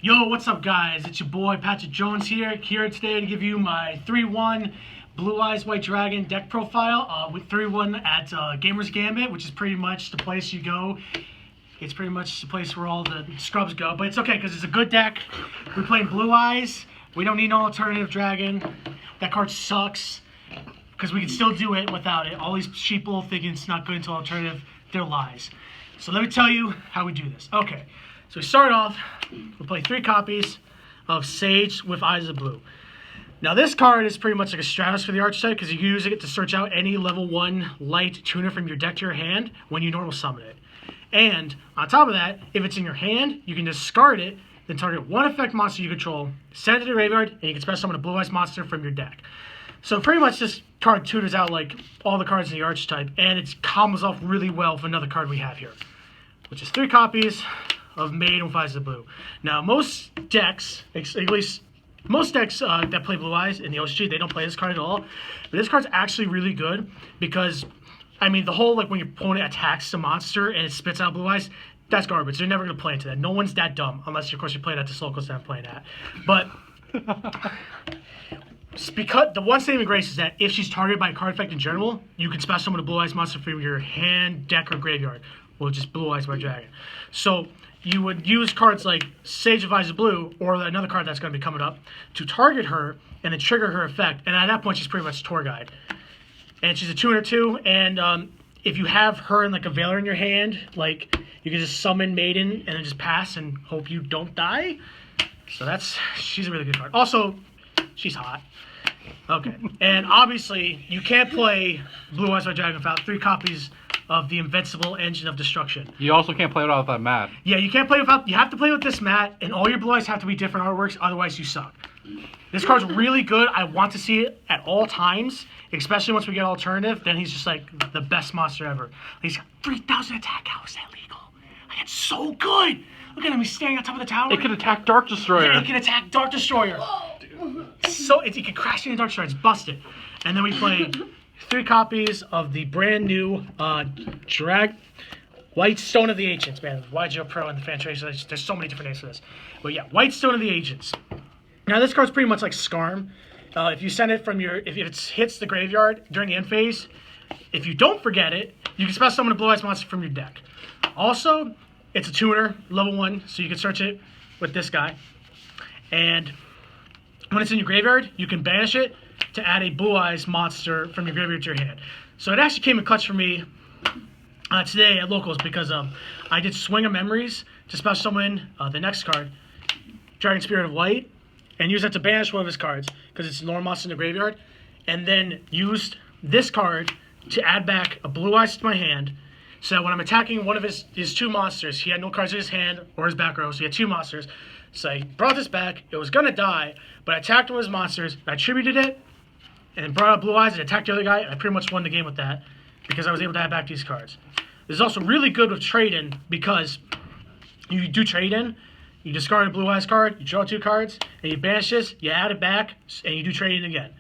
Yo, what's up, guys? It's your boy Patrick Jones here today to give you my 3-1 Blue Eyes White Dragon deck profile with 3-1 at Gamer's Gambit, which is pretty much the place you go. It's pretty much the place where all the scrubs go, but it's okay because it's a good deck. We're playing Blue Eyes. We don't need no alternative dragon. That card sucks because we can still do it without it. All these sheeple thinking it's not good until alternative, they're lies. So let me tell you how we do this. Okay. So we start off, we'll play 3 copies of Sage with Eyes of Blue. Now this card is pretty much like a Stratus for the archetype because you can use it to search out any level 1 light tuner from your deck to your hand when you normal summon it. And on top of that, if it's in your hand, you can discard it, then target 1 effect monster you control, send it to the graveyard, and you can special summon a Blue Eyes monster from your deck. So pretty much this card tuners out like all the cards in the archetype, and it combos off really well with another card we have here, which is 3 copies of Maiden with Eyes of Blue. Now, most decks, at least most decks that play Blue Eyes in the OCG, they don't play this card at all. But this card's actually really good because, I mean, the whole, like, when your opponent attacks the monster and it spits out Blue Eyes, that's garbage. They're never going to play into that. No one's that dumb, unless, of course, you're playing at the locals that I'm playing at. But because the one saving grace is that if she's targeted by a card effect in general, you can special summon a Blue Eyes monster from your hand, deck, or graveyard. Well, just Blue Eyes White Dragon. So you would use cards like Sage of Eyes of Blue, or another card that's going to be coming up, to target her and then trigger her effect. And at that point, she's pretty much tour guide. And she's a tuner too. And if you have her in like a Veiler in your hand, like you can just summon Maiden and then just pass and hope you don't die. So she's a really good card. Also, she's hot. Okay. And obviously, you can't play Blue Eyes White Dragon without 3 copies of the Invincible Engine of Destruction. You also can't play without that mat. Yeah, you can't play without. You have to play with this mat, and all your Blue Eyes have to be different artworks. Otherwise, you suck. This card's really good. I want to see it at all times, especially once we get alternative. Then he's just like the best monster ever. He's got 3,000 attack. How is that legal? Like, it's so good. Look at him. He's standing on top of the tower. It can attack Dark Destroyer. Yeah, it can attack Dark Destroyer. So it can crash into Dark Destroyer. It's busted. And then we play 3 copies of the brand new White Stone of the Ancients, man. YGO Pro and the fan trace. There's so many different names for this. But yeah, White Stone of the Ancients. Now this card's pretty much like Skarm. If you send it from if it hits the graveyard during the end phase, if you don't forget it, you can special summon a Blue Eyes monster from your deck. Also, it's a tuner, level 1, so you can search it with this guy. And when it's in your graveyard, you can banish it to add a Blue Eyes monster from your graveyard to your hand. So it actually came in clutch for me today at locals because I did Swing of Memories to special summon the next card, Dragon Spirit of Light, and use that to banish one of his cards because it's a normal monster in the graveyard, and then used this card to add back a Blue Eyes to my hand. So when I'm attacking one of his 2 monsters, he had no cards in his hand or his back row, so he had 2 monsters. So I brought this back. It was going to die, but I attacked one of his monsters, I tributed it, and brought out Blue Eyes and attacked the other guy, and I pretty much won the game with that because I was able to add back these cards. This is also really good with trade-in because you do trade-in, you discard a Blue Eyes card, you draw 2 cards, and you banish this, you add it back, and you do trade-in again.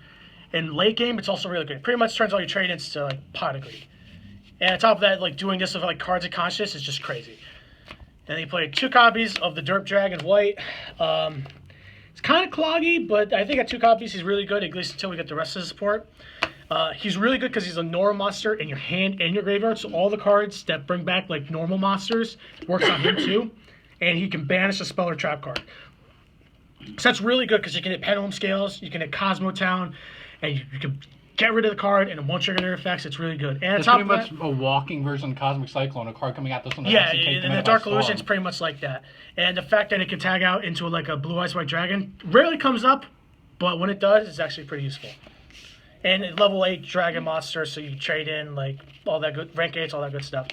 In late game, it's also really good. It pretty much turns all your trade-ins to like pot of greed. And on top of that, like doing this with like Cards of Conscience is just crazy. And then you play 2 copies of the Derp Dragon White. It's kind of cloggy, but I think at 2 copies he's really good, at least until we get the rest of the support. He's really good because he's a normal monster in your hand and your graveyard, so all the cards that bring back like normal monsters works on him too. And he can banish a spell or trap card. So that's really good because you can hit Pendulum Scales, you can hit Cosmo Town, and you can get rid of the card and it won't trigger their effects. It's really good. And it's pretty much a walking version of Cosmic Cyclone, a card coming at this one. Yeah, and the Dark Illusion's pretty much like that. And the fact that it can tag out into like a Blue Eyes White Dragon rarely comes up, but when it does, it's actually pretty useful. And level 8 Dragon monster, so you can trade in like all that good rank 8s, all that good stuff.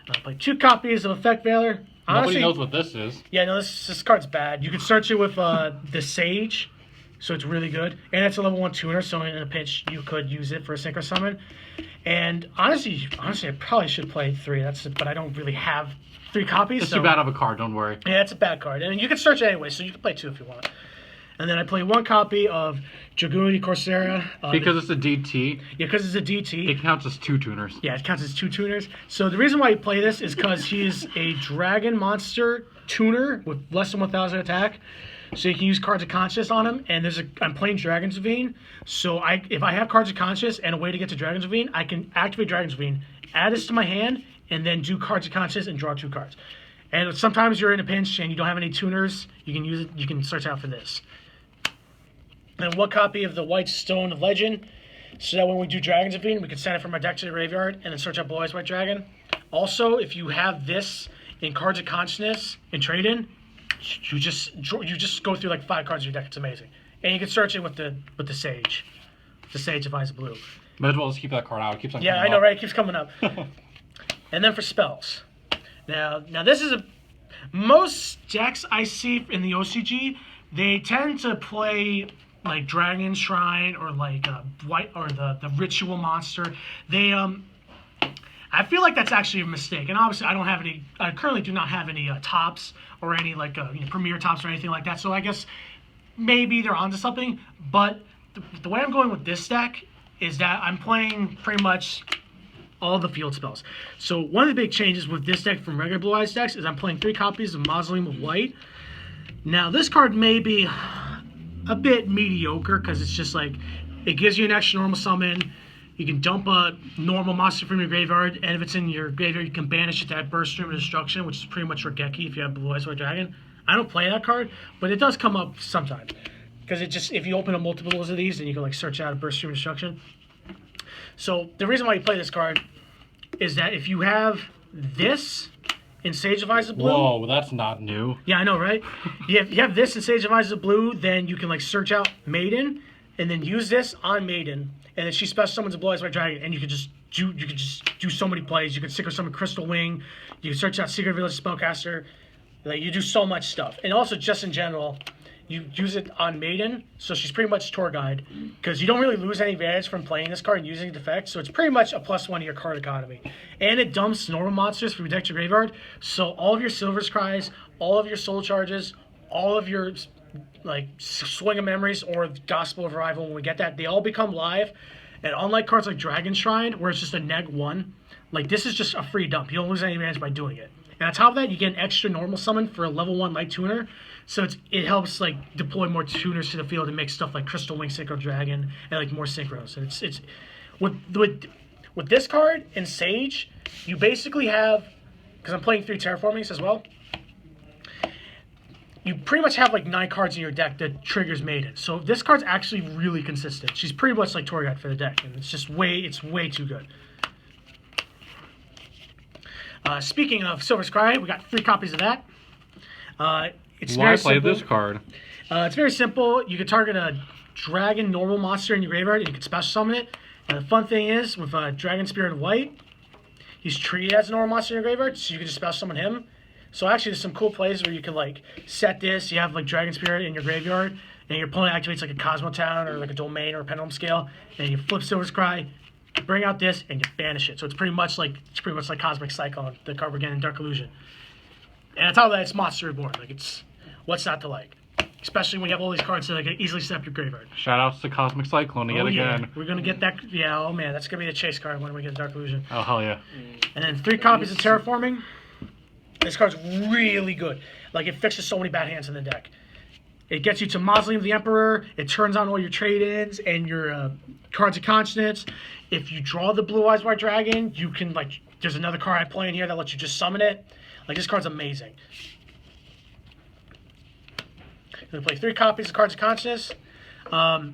I'll play 2 copies of Effect Veiler. Honestly, nobody knows what this is. Yeah, no, this card's bad. You can search it with the Sage, so it's really good. And it's a level 1 tuner, so in a pinch, you could use it for a Synchro Summon. And honestly, I probably should play 3. But I don't really have 3 copies. It's too bad of a card, don't worry. Yeah, it's a bad card. And you can search it anyway, so you can play 2 if you want. And then I play 1 copy of Dragoon Coursera. Because it's a DT, Yeah, because it's a DT. it counts as 2 tuners. Yeah, it counts as 2 tuners. So the reason why you play this is because he's a Dragon Monster tuner with less than 1,000 attack. So you can use Cards of Conscious on him. And I'm playing Dragon's Ravine. So if I have Cards of Conscious and a way to get to Dragon's Ravine, I can activate Dragon's Ravine, add this to my hand, and then do Cards of Conscious and draw 2 cards. And sometimes you're in a pinch and you don't have any tuners, you can use it. You can search out for this. And 1 copy of the White Stone of Legend, so that when we do Dragon's Ravine, we can send it from our deck to the graveyard and then search out Blue Eyes White Dragon. Also, if you have this in Cards of Consciousness and trade in, you just go through like 5 cards in your deck. It's amazing, and you can search it with the Sage, of Eyes of Blue. Might as well just keep that card out. It keeps on Yeah, coming I know, up. right? It keeps coming up. And then for spells, now this is most decks I see in the OCG, they tend to play like Dragon Shrine or like White or the Ritual Monster. I feel like that's actually a mistake. And obviously, I currently do not have any tops or any like premier tops or anything like that. So I guess maybe they're onto something. But the way I'm going with this deck is that I'm playing pretty much all the field spells. So one of the big changes with this deck from regular Blue Eyes decks is I'm playing 3 copies of Mausoleum of White. Now this card may be a bit mediocre because it's just like it gives you an extra normal summon. You can dump a normal monster from your graveyard, and if it's in your graveyard, you can banish it to that Burst Stream of Destruction, which is pretty much Regeki if you have Blue Eyes White Dragon. I don't play that card, but it does come up sometimes because if you open up multiples of these, then you can like search out a Burst Stream of Destruction. So the reason why you play this card is that if you have this in Sage of Eyes of Blue. Whoa, that's not new. Yeah, I know, right? You have this in Sage of Eyes of Blue, then you can like search out Maiden, and then use this on Maiden, and then she special summons a Blue Eyes White Dragon, and you could just do so many plays. You could Synchro Summon Crystal Wing, you can search out Secret Village Spellcaster, like you do so much stuff. And also just in general, you use it on Maiden, so she's pretty much tour guide, because you don't really lose any advantage from playing this card and using the effect, so it's pretty much a +1 to your card economy. And it dumps normal monsters from your deck to graveyard, so all of your Silver's Cries, all of your Soul Charges, all of your like Swing of Memories or Gospel of Arrival, when we get that, they all become live. And unlike cards like Dragon Shrine, where it's just a -1, like this is just a free dump. You don't lose any advantage by doing it. And on top of that, you get an extra normal summon for a level 1 light tuner. So it helps like deploy more tuners to the field and make stuff like Crystal Wing Synchro Dragon and like more synchros. And it's with this card in Sage, you basically have, because I'm playing 3 terraformings as well, you pretty much have like 9 cards in your deck that triggers Maiden. So this card's actually really consistent. She's pretty much like tour guide for the deck, and it's way too good. Speaking of Silver's Cry, we got 3 copies of that. Why play this card? It's very simple. You can target a dragon normal monster in your graveyard, and you can special summon it. And the fun thing is, with Dragon Spirit of White, he's treated as a normal monster in your graveyard, so you can just special summon him. So actually, there's some cool plays where you can like set this. You have like Dragon Spirit in your graveyard, and your opponent activates like a Cosmo Town or like a Domain or a Pendulum Scale, and you flip Silver's Cry, bring out this, and you banish it. So it's pretty much like Cosmic Cyclone, the card we're getting in Dark Illusion. And on top of that, it's Monster Reborn. Like it's what's not to like, especially when you have all these cards that can easily set up your graveyard. Shoutouts to Cosmic Cyclone yet again. We're gonna get that. Yeah, oh man, that's gonna be the chase card when we get Dark Illusion. Oh hell yeah! And then 3 copies of Terraforming. This card's really good. Like, it fixes so many bad hands in the deck. It gets you to Mausoleum of the Emperor. It turns on all your trade-ins and your Cards of Conscience. If you draw the Blue Eyes White Dragon, you can, like, there's another card I play in here that lets you just summon it. Like, this card's amazing. I'm going to play 3 copies of Cards of Conscience. I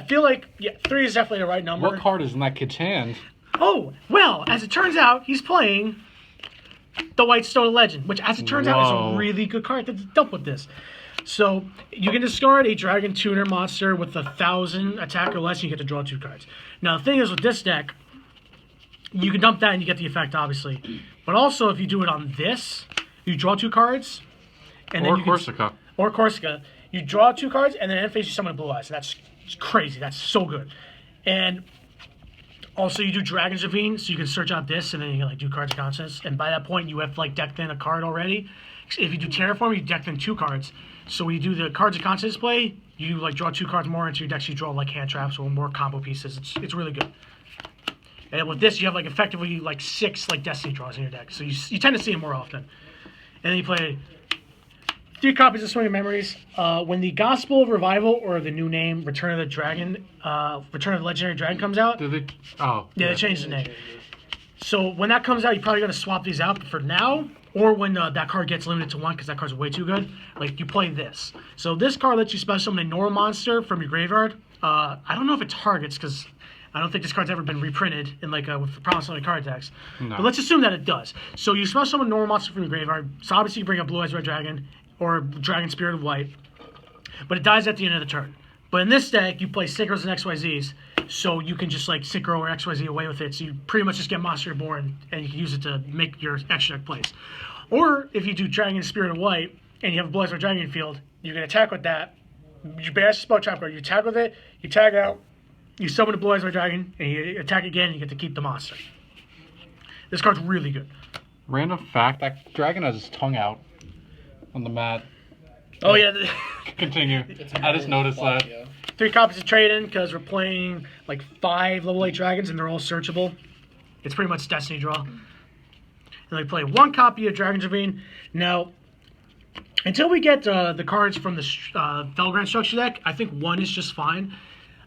feel like, yeah, 3 is definitely the right number. What card is in that kid's hand? Oh, well, as it turns out, he's playing the White Stone of Legend, which, as it turns out, is a really good card to dump with this. So you can discard a Dragon Tuner monster with 1,000 attack or less, and you get to draw 2 cards. Now, the thing is, with this deck, you can dump that and you get the effect, obviously. But also, if you do it on this, you draw 2 cards. And or then Corsica. Or Corsica. You draw 2 cards, and then end phase you summon Blue Eyes. And that's crazy. That's so good. And Also, you do Dragon's Ravine, so you can search out this, and then you can like do cards of conscience. And by that point, you have like decked in a card already. If you do Terraform, you decked in 2 cards. So when you do the cards of conscience play, you like draw 2 cards more into your deck. So you draw like hand traps or more combo pieces. It's really good. And with this, you have like effectively like 6 like Destiny draws in your deck. So you tend to see them more often. And then you play 3 copies of Swing of Memories. When the Gospel of Revival, or the new name, Return of the Dragon, Return of the Legendary Dragon comes out. Did they? Oh. Yeah, they changed the name. So when that comes out, you're probably going to swap these out. But for now, or when that card gets limited to 1 because that card's way too good, like you play this. So this card lets you special summon a normal monster from your graveyard. I don't know if it targets because I don't think this card's ever been reprinted in like with the Promise Only card decks. No. But let's assume that it does. So you special summon a normal monster from your graveyard. So obviously you bring up Blue Eyes Red Dragon or Dragon Spirit of White, but it dies at the end of the turn. But in this deck, you play Synchros and XYZs, so you can just like Synchro or XYZ away with it. So you pretty much just get Monster Reborn, and you can use it to make your extra deck plays. Or if you do Dragon Spirit of White, and you have a Blue Eyes Red Dragon in your field, you can attack with that. You banish the spell trap card, you attack with it, you tag out, you summon a Blue Eyes Red Dragon, and you attack again, and you get to keep the monster. This card's really good. Random fact: that dragon has his tongue out on the mat. Oh yeah. Continue. I just noticed that. Yeah. 3 copies of trade-in because we're playing like 5 level 8 dragons and they're all searchable. It's pretty much Destiny draw. And we play 1 copy of Dragon's Ravine. Now, until we get the cards from the Felgrand structure deck, I think 1 is just fine.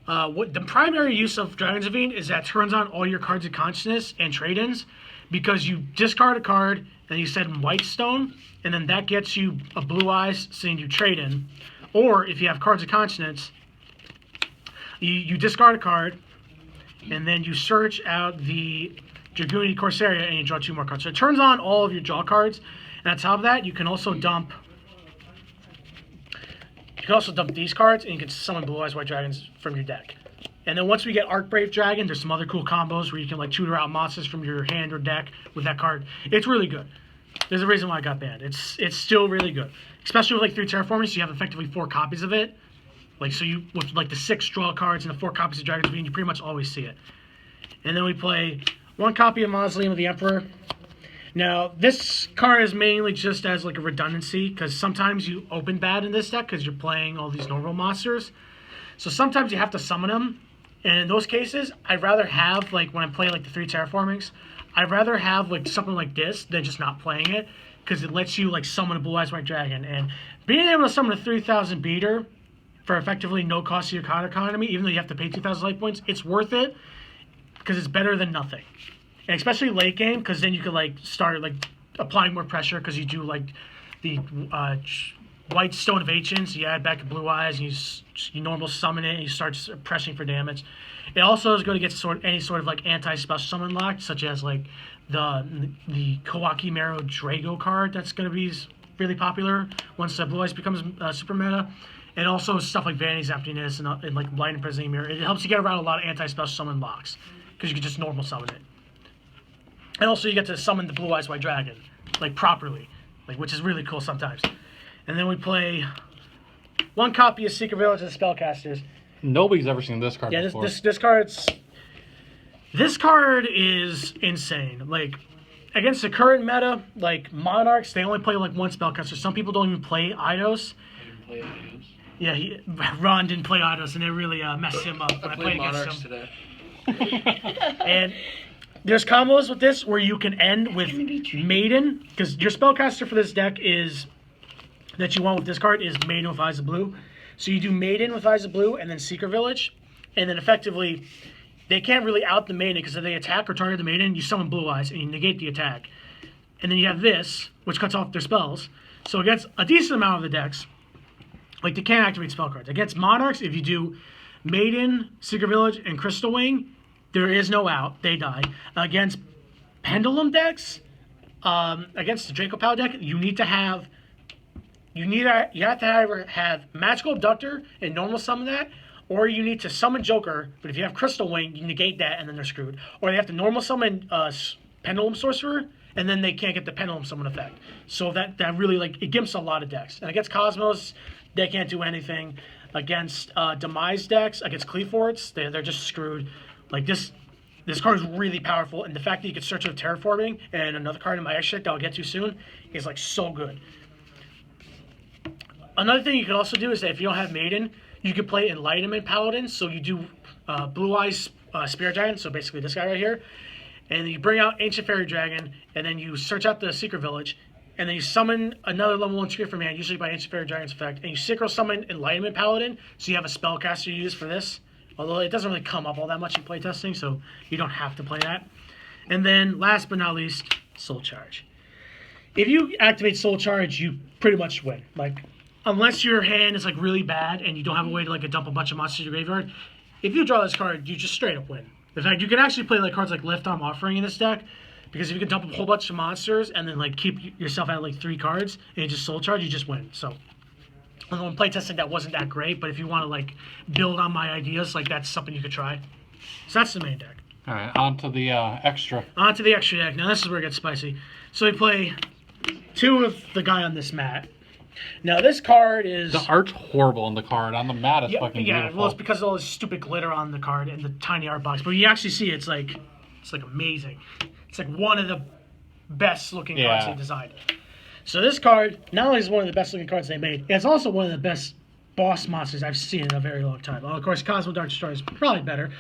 What the primary use of Dragon's Ravine is that it turns on all your cards of consciousness and trade-ins because you discard a card and you set in White Stone, and then that gets you a Blue Eyes, saying you trade in. Or if you have cards of conscience, you discard a card, and then you search out the Dragoon Corsaria, and you draw 2 more cards. So it turns on all of your draw cards, and on top of that, you can also dump these cards, and you can summon Blue Eyes White Dragons from your deck. And then once we get Archbrave Dragon, there's some other cool combos where you can like tutor out monsters from your hand or deck with that card. It's really good. There's a reason why it got banned. It's still really good, especially with like 3 terraformers. So you have effectively 4 copies of it. Like so, you with like the 6 draw cards and the 4 copies of Dragon's Ravine, you pretty much always see it. And then we play 1 copy of Mausoleum of the Emperor. Now this card is mainly just as like a redundancy because sometimes you open bad in this deck because you're playing all these normal monsters. So sometimes you have to summon them. And in those cases, I'd rather have, like, when I play, like, the 3 terraformings, I'd rather have, like, something like this than just not playing it, because it lets you, like, summon a Blue Eyes White Dragon. And being able to summon a 3,000 beater for effectively no cost to your card economy, even though you have to pay 2,000 life points, it's worth it, because it's better than nothing. And especially late game, because then you could, like, start, like, applying more pressure, because you do, like, the White Stone of Ancients, you add back a Blue Eyes, and you normal summon it, and you start pressing for damage. It also is going to get any sort of like anti-special summon locked, such as like the Kawaki Mero Drago card that's going to be really popular once Blue Eyes becomes super meta. And also stuff like Vanity's Emptiness and like Blind Imprisoning Mirror. It helps you get around a lot of anti-special summon locks, because you can just normal summon it. And also you get to summon the Blue Eyes White Dragon, like properly, like which is really cool sometimes. And then we play 1 copy of Secret Village of the Spellcasters. Nobody's ever seen this card before. This card is insane. Like against the current meta, like Monarchs, they only play like 1 Spellcaster. Some people don't even play Eidos. I didn't play Eidos. Yeah, Ron didn't play Eidos, and it really messed him up when I played Monarchs against him. today. And there's combos with this where you can end with Maiden, because your Spellcaster for this deck is that you want with this card is Maiden with Eyes of Blue. So you do Maiden with Eyes of Blue and then Secret Village. And then effectively, they can't really out the Maiden because if they attack or target the Maiden, you summon Blue Eyes and you negate the attack. And then you have this, which cuts off their spells. So against a decent amount of the decks, like they can't activate spell cards. Against Monarchs, if you do Maiden, Secret Village, and Crystal Wing, there is no out. They die. Against Pendulum decks, against the Draco Power deck, you have to either have Magical Abductor and normal summon that, or you need to summon Joker, but if you have Crystal Wing, you negate that and then they're screwed. Or they have to normal summon Pendulum Sorcerer, and then they can't get the Pendulum Summon effect. So that really, like, it gimps a lot of decks. And against Cosmos, they can't do anything. Against Demise decks, against Cleaforts, they're just screwed. Like, this This card is really powerful, and the fact that you can search with terraforming and another card in my extra deck that I'll get to soon is like so good. Another thing you can also do is that if you don't have Maiden, you can play Enlightenment Paladin. So you do Blue Eyes Spirit Dragon, so basically this guy right here, and then you bring out Ancient Fairy Dragon, and then you search out the Secret Village, and then you summon another level 1 trigger from hand, usually by Ancient Fairy Dragon's effect, and you synchro summon Enlightenment Paladin, so you have a spellcaster you use for this. Although it doesn't really come up all that much in playtesting, so you don't have to play that. And then, last but not least, Soul Charge. If you activate Soul Charge, you pretty much win. Like, unless your hand is like really bad and you don't have a way to like dump a bunch of monsters to your graveyard, if you draw this card, you just straight up win. In fact, you can actually play like cards like Lift I'm Offering in this deck, because if you can dump a whole bunch of monsters and then like keep yourself at like 3 cards and you just Soul Charge, you just win. So. Although in playtesting that wasn't that great, but if you want to like build on my ideas, like that's something you could try. So that's the main deck. All right, on to the extra. On to the extra deck. Now this is where it gets spicy. So we play 2 of the guy on this mat. Now this card is... The art's horrible on the card. On the mat, it's fucking beautiful. Well, it's because of all this stupid glitter on the card and the tiny art box. But you actually see it's like amazing. It's like one of the best looking cards they designed. So this card not only is one of the best looking cards they made, it's also one of the best boss monsters I've seen in a very long time. Well, of course, Cosmo Dark Destroyer is probably better,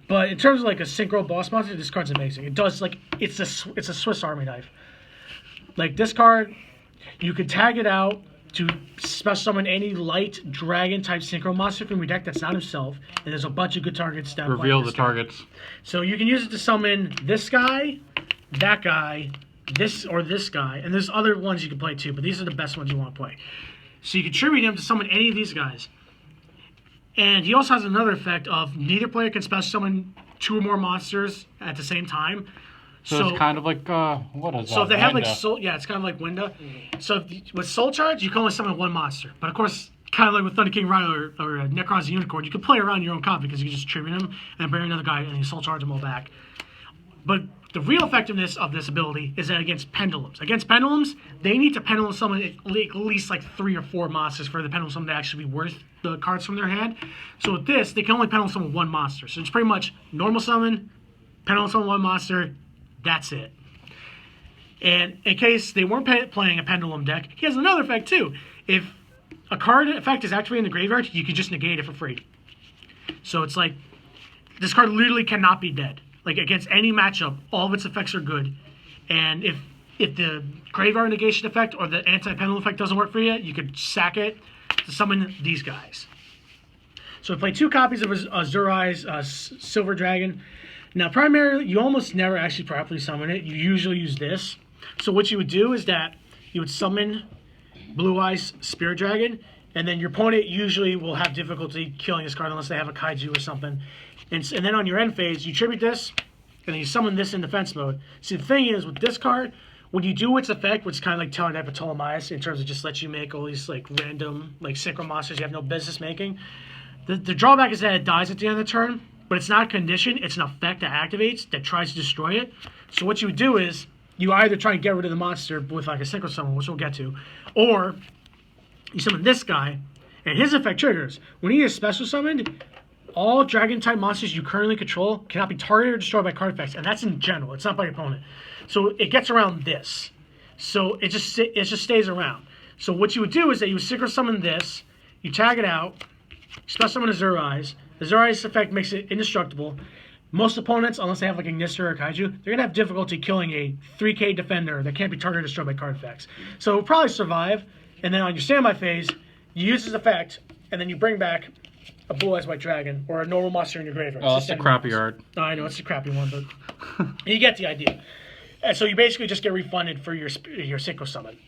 but in terms of like a synchro boss monster, this card's amazing. It does like it's a Swiss Army knife. Like this card, you could tag it out to special summon any light dragon type synchro monster from your deck that's not himself, and there's a bunch of good targets down. Reveal the targets. So you can use it to summon this guy, that guy, this or this guy, and there's other ones you can play too, but these are the best ones you want to play. So you can tribute him to summon any of these guys. And he also has another effect of neither player can special summon 2 or more monsters at the same time. So it's kind of like, what is that? So if they have like Soul, it's kind of like Winda. So with Soul Charge, you can only summon 1 monster. But of course, kind of like with Thunder King Rider or Necron's the Unicorn, you can play around your own copy because you can just tribute him and bring another guy and you Soul Charge them all back. But the real effectiveness of this ability is that against pendulums. Against pendulums, they need to pendulum summon at least like 3 or 4 monsters for the pendulum summon to actually be worth the cards from their hand. So with this, they can only pendulum summon 1 monster. So it's pretty much normal summon, pendulum summon 1 monster, that's it. And in case they weren't playing a pendulum deck, he has another effect too. If a card effect is activated in the graveyard, you can just negate it for free. So it's like, this card literally cannot be dead. Like, against any matchup, all of its effects are good. And if the graveyard negation effect or the anti-pendulum effect doesn't work for you, you could sack it to summon these guys. So we play 2 copies of Azurai's Silver Dragon. Now, primarily, you almost never actually properly summon it. You usually use this. So what you would do is that you would summon Blue Eyes Spirit Dragon, and then your opponent usually will have difficulty killing this card unless they have a Kaiju or something. And then on your end phase, you tribute this, and then you summon this in defense mode. See, the thing is, with this card, when you do its effect, which is kind of like Teletype of Ptolemaeus, in terms of just lets you make all these like random like synchro monsters you have no business making, the drawback is that it dies at the end of the turn, but it's not a condition, it's an effect that activates that tries to destroy it. So what you would do is, you either try and get rid of the monster with like a synchro summon, which we'll get to, or you summon this guy, and his effect triggers. When he is special summoned, all dragon-type monsters you currently control cannot be targeted or destroyed by card effects, and that's in general. It's not by your opponent. So it gets around this. So it just stays around. So what you would do is that you would synchro summon this, you tag it out, special summon Azurai's. Azurai's effect makes it indestructible. Most opponents, unless they have like Ignister or Kaiju, they're gonna have difficulty killing a 3K defender that can't be targeted or destroyed by card effects. So it'll probably survive, and then on your standby phase, you use this effect, and then you bring back a Blue Eyes White Dragon or a normal monster in your graveyard. Oh, that's a crappy art. No, I know, it's a crappy one, but you get the idea. And so you basically just get refunded for your synchro summon.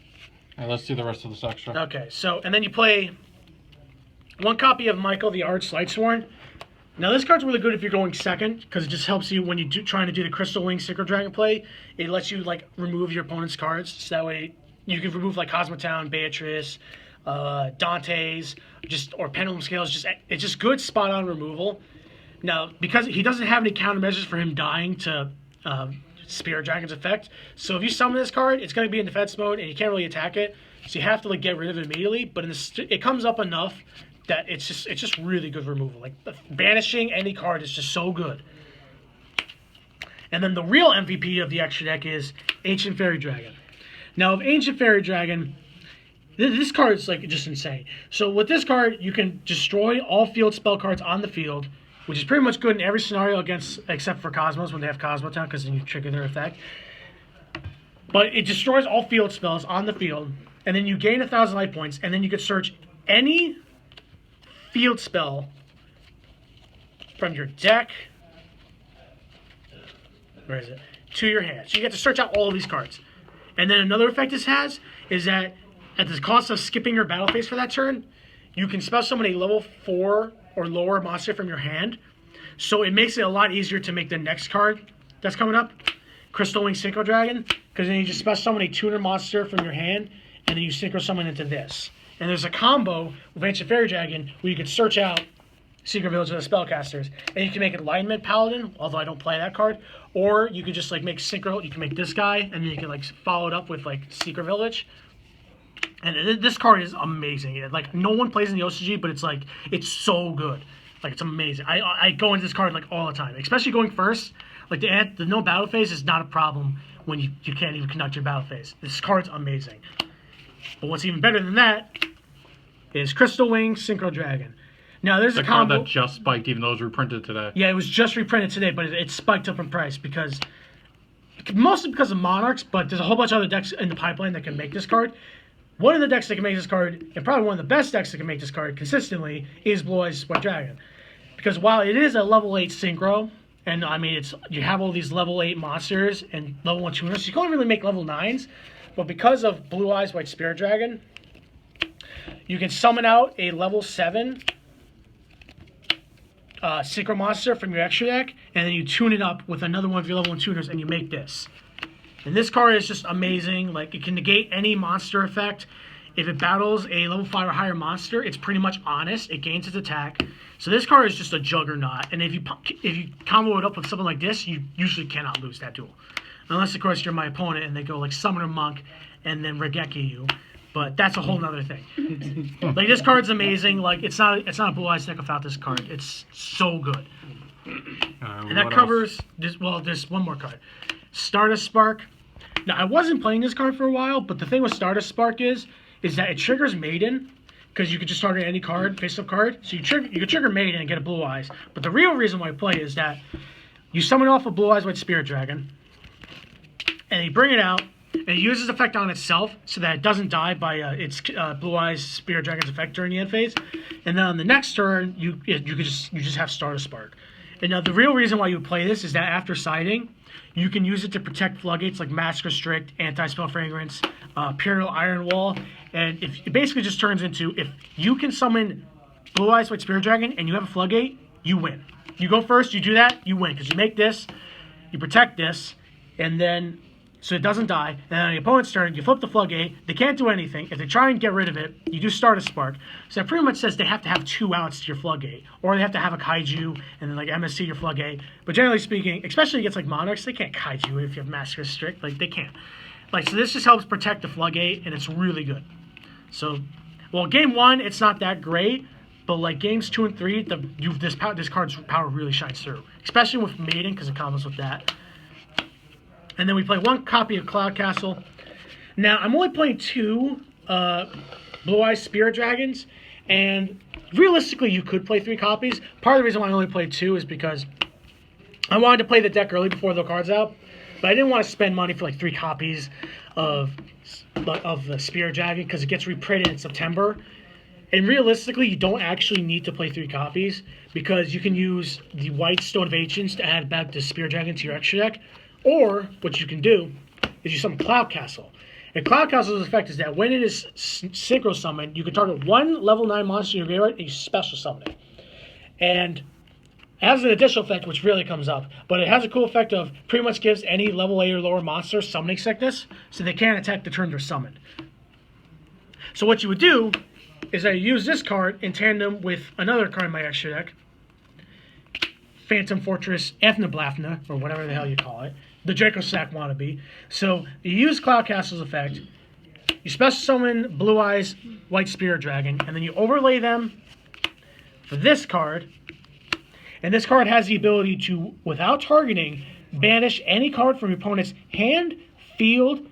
All right, let's do the rest of this extra. Okay, so, and then you play 1 copy of Michael the Arch Lightsworn. Now this card's really good if you're going second, because it just helps you when you're trying to do the Crystal Wing Synchro Dragon play. It lets you like remove your opponent's cards, so that way you can remove like Cosmotown, Beatrice, Dante's, or Pendulum Scales. It's just good spot on removal. Now, because he doesn't have any countermeasures for him dying to Spirit Dragon's effect, so if you summon this card, it's going to be in defense mode and you can't really attack it, so you have to like get rid of it immediately. But it comes up enough that it's just really good removal. Like banishing any card is just so good. And then the real MVP of the extra deck is Ancient Fairy Dragon. Now, with Ancient Fairy Dragon, this card is like just insane. So with this card, you can destroy all field spell cards on the field, which is pretty much good in every scenario except for Cosmos when they have Cosmotown, because then you trigger their effect. But it destroys all field spells on the field, and then you gain 1,000 life points, and then you can search any field spell from your deck. Where is it? To your hand. So you get to search out all of these cards. And then another effect this has is that at the cost of skipping your battle phase for that turn, you can spell summon a level 4 or lower monster from your hand. So it makes it a lot easier to make the next card that's coming up, Crystal Wing Synchro Dragon, because then you just spell summon a tuner monster from your hand, and then you synchro summon into this. And there's a combo with Ancient Fairy Dragon where you can search out Secret Village of the Spellcasters, and you can make Alignment Paladin, although I don't play that card, or you could just like make Synchro, you can make this guy, and then you can like follow it up with like Secret Village. And this card is amazing. Like, no one plays in the OCG, but it's like, it's so good. Like, it's amazing. I go into this card like all the time, especially going first. Like, the no battle phase is not a problem when you can't even conduct your battle phase. This card's amazing. But what's even better than that is Crystal Wing Synchro Dragon. Now, there's a combo that just spiked, even though it was reprinted today. Yeah, it was just reprinted today, but it spiked up in price mostly because of Monarchs, but there's a whole bunch of other decks in the pipeline that can make this card. One of the decks that can make this card, and probably one of the best decks that can make this card consistently, is Blue Eyes White Dragon. Because while it is a level 8 synchro, and I mean, you have all these level 8 monsters and level 1 tuners, so you can't really make level 9s, but because of Blue Eyes White Spirit Dragon, you can summon out a level 7 synchro monster from your extra deck, and then you tune it up with another one of your level 1 tuners, and you make this. And this card is just amazing. Like, it can negate any monster effect. If it battles a level 5 or higher monster, it's pretty much honest. It gains its attack. So this card is just a juggernaut. And if you combo it up with something like this, you usually cannot lose that duel. Unless, of course, you're my opponent and they go like Summoner Monk and then Regeki you. But that's a whole nother thing. Like, this card's amazing. Like, it's not a Blue Eyes deck without this card. It's so good. And that covers this. Well, there's one more card, Stardust Spark. Now, I wasn't playing this card for a while, but the thing with Stardust Spark is that it triggers Maiden, because you could just target any card, face-up card. So you can trigger Maiden and get a Blue Eyes. But the real reason why you play is that you summon off a Blue Eyes White Spirit Dragon, and you bring it out, and it uses effect on itself so that it doesn't die by its Blue Eyes Spirit Dragon's effect during the end phase. And then on the next turn, you just have Stardust Spark. And now the real reason why you play this is that after siding, you can use it to protect floodgates like Mask Restrict, Anti-Spell Fragrance, Imperial Iron Wall, and it basically just turns into, if you can summon Blue Eyes White Spirit Dragon and you have a floodgate, you win. You go first, you do that, you win, because you make this, you protect this, and then so it doesn't die, and then on the opponent's turn, you flip the floodgate, they can't do anything. If they try and get rid of it, you do Stardust Spark. So that pretty much says they have to have 2 outs to your floodgate, or they have to have a Kaiju, and then like MSC your floodgate. But generally speaking, especially against like Monarchs, they can't Kaiju if you have Mask Restrict, like they can't. Like, so this just helps protect the floodgate, and it's really good. So, well, game 1, it's not that great, but like games 2 and 3, this card's power really shines through, especially with Maiden, because it combos with that. And then we play 1 copy of Cloud Castle. Now, I'm only playing 2 Blue Eyes Spirit Dragons, and realistically, you could play 3 copies. Part of the reason why I only played 2 is because I wanted to play the deck early before the cards out, but I didn't want to spend money for like 3 copies of the Spirit Dragon, because it gets reprinted in September. And realistically, you don't actually need to play 3 copies, because you can use the White Stone of Ancients to add back the Spirit Dragon to your extra deck. Or, what you can do is you summon Cloud Castle. And Cloud Castle's effect is that when it is synchro summoned, you can target 1 level 9 monster in your graveyard and you special summon it. And it has an additional effect which really comes up, but it has a cool effect of pretty much gives any level 8 or lower monster summoning sickness, so they can't attack the turn they're summoned. So what you would do is that you use this card in tandem with another card in my extra deck, Phantom Fortress Ethna, or whatever the hell you call it. The Draco Sack wannabe. So you use Cloud Castle's effect, you special summon Blue Eyes White Spirit Dragon, and then you overlay them for this card. And this card has the ability to, without targeting, banish any card from your opponent's hand, field,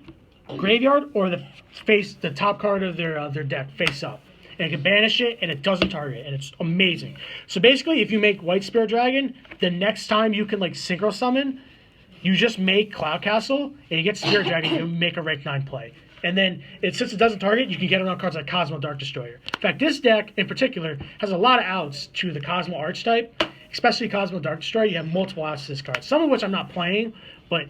graveyard, or the top card of their deck face up. And it can banish it, and it doesn't target, and it's amazing. So basically, if you make White Spirit Dragon, the next time you can like synchro summon, you just make Cloud Castle, and you get Spirit Dragon, you make a rank 9 play. And then, since it doesn't target, you can get around cards like Cosmo Dark Destroyer. In fact, this deck, in particular, has a lot of outs to the Cosmo Archetype, especially Cosmo Dark Destroyer. You have multiple outs to this card, some of which I'm not playing, but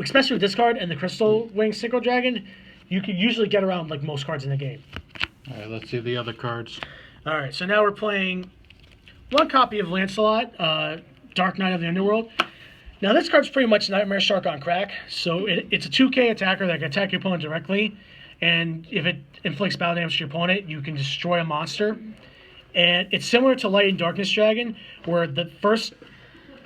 especially with this card and the Crystal Wing Synchro Dragon, you can usually get around like most cards in the game. All right, let's see the other cards. All right, so now we're playing one copy of Lancelot, Dark Knight of the Underworld. Now, this card's pretty much Nightmare Shark on crack. So it's a 2K attacker that can attack your opponent directly. And if it inflicts battle damage to your opponent, you can destroy a monster. And it's similar to Light and Darkness Dragon, where the first,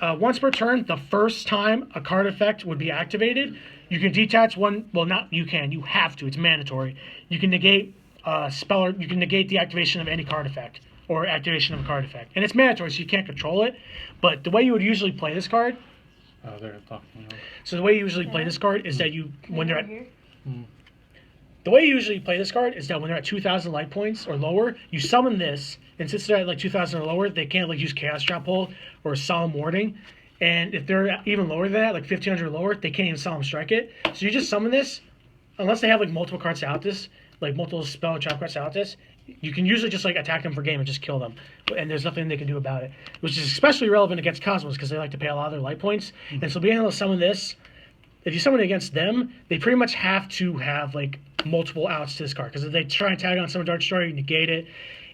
once per turn, the first time a card effect would be activated, you can detach one. Well, not you can. You have to. It's mandatory. You can negate you can negate the activation of any card effect or activation of a card effect. And it's mandatory, so you can't control it. But the way you would usually play this card. Oh, they're talking. So the way you usually play this card is that when they're at the way you usually play this card is that when they're at 2,000 light points or lower, you summon this, and since they're at like 2,000 or lower, they can't like use Chaos Trap Hold or Solemn Warning. And if they're even lower than that, like 1,500 or lower, they can't even Solemn Strike it. So you just summon this, unless they have like multiple cards out this, like multiple spell or trap cards out this. You can usually just like attack them for game and just kill them, and there's nothing they can do about it, which is especially relevant against Cosmos because they like to pay a lot of their light points. And so being able to summon this, if you summon it against them, they pretty much have to have like multiple outs to this card, because if they try and tag on Summon Dark Destroyer, you negate it.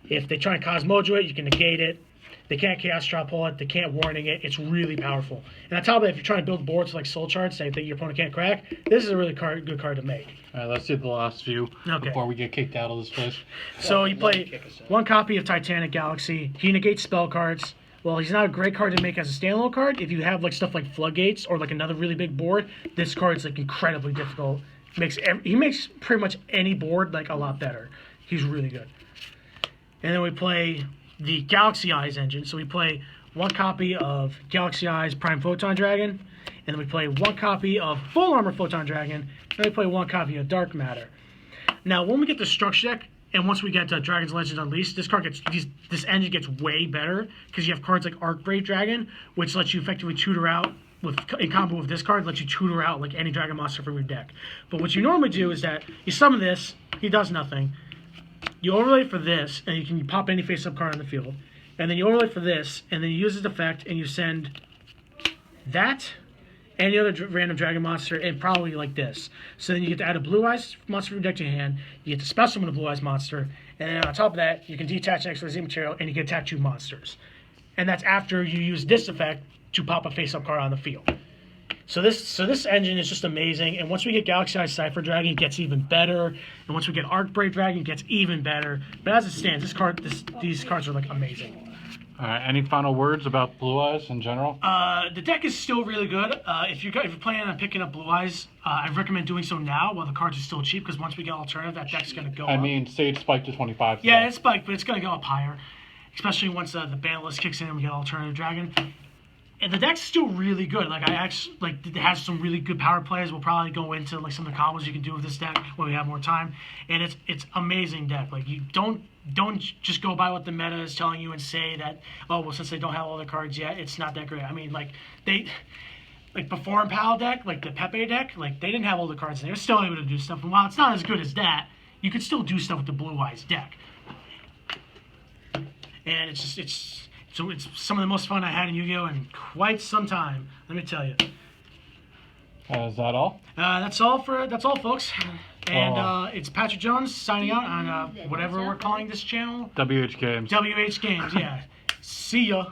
If they try and Cosmojo it, you can negate it. They can't Chaos Trap Pull it. They can't Warning it. It's really powerful. And on top of that, if you're trying to build boards like Soul Charts that your opponent can't crack, this is a really good card to make. All right, let's see the last few before we get kicked out of this place. So you play one copy of Titanic Galaxy. He negates spell cards. Well, he's not a great card to make as a standalone card. If you have like stuff like Floodgates or like another really big board, this card is like incredibly difficult. He makes pretty much any board like a lot better. He's really good. And then we play the Galaxy Eyes engine. So we play one copy of Galaxy Eyes Prime Photon Dragon, and then we play one copy of Full Armor Photon Dragon, and we play one copy of Dark Matter. Now, when we get the structure deck, and once we get to Dragon's Legend Unleashed, this engine gets way better because you have cards like Arcbrave Dragon, which lets you effectively tutor out in combo with this card, lets you tutor out like any Dragon monster from your deck. But what you normally do is that you summon this, he does nothing. You overlay for this, and you can pop any face-up card on the field. And then you overlay for this, and then you use its effect, and you send that, any other random dragon monster, and probably like this. So then you get to add a Blue Eyes monster from your deck to your hand, you get to special summon a Blue Eyes monster, and then on top of that, you can detach an XYZ material, and you can attack 2 monsters. And that's after you use this effect to pop a face-up card on the field. So this engine is just amazing, and once we get Galaxy Eyes Cypher Dragon, it gets even better, and once we get Arcbrave Dragon, it gets even better. But as it stands, these cards are like amazing. All right, any final words about Blue Eyes in general? The deck is still really good. If you're planning on picking up Blue Eyes, I recommend doing so now while the cards are still cheap, because once we get alternative, that deck's going to go up. I mean, say it's spiked to 25. Yeah, it's spiked, but it's going to go up higher, especially once the ban list kicks in and we get alternative Dragon. And the deck's still really good. Like it has some really good power plays. We'll probably go into like some of the combos you can do with this deck when we have more time. And it's amazing deck. Like you don't just go by what the meta is telling you and say that, oh well, since they don't have all the cards yet, it's not that great. I mean, before in Pal deck, like the Pepe deck, like they didn't have all the cards, and they were still able to do stuff. And while it's not as good as that, you could still do stuff with the Blue Eyes deck. And it's some of the most fun I had in Yu-Gi-Oh! In quite some time. Let me tell you. Is that all? That's all, folks. And it's Patrick Jones signing out on whatever we're calling this channel. WH Games. WH Games. Yeah. See ya.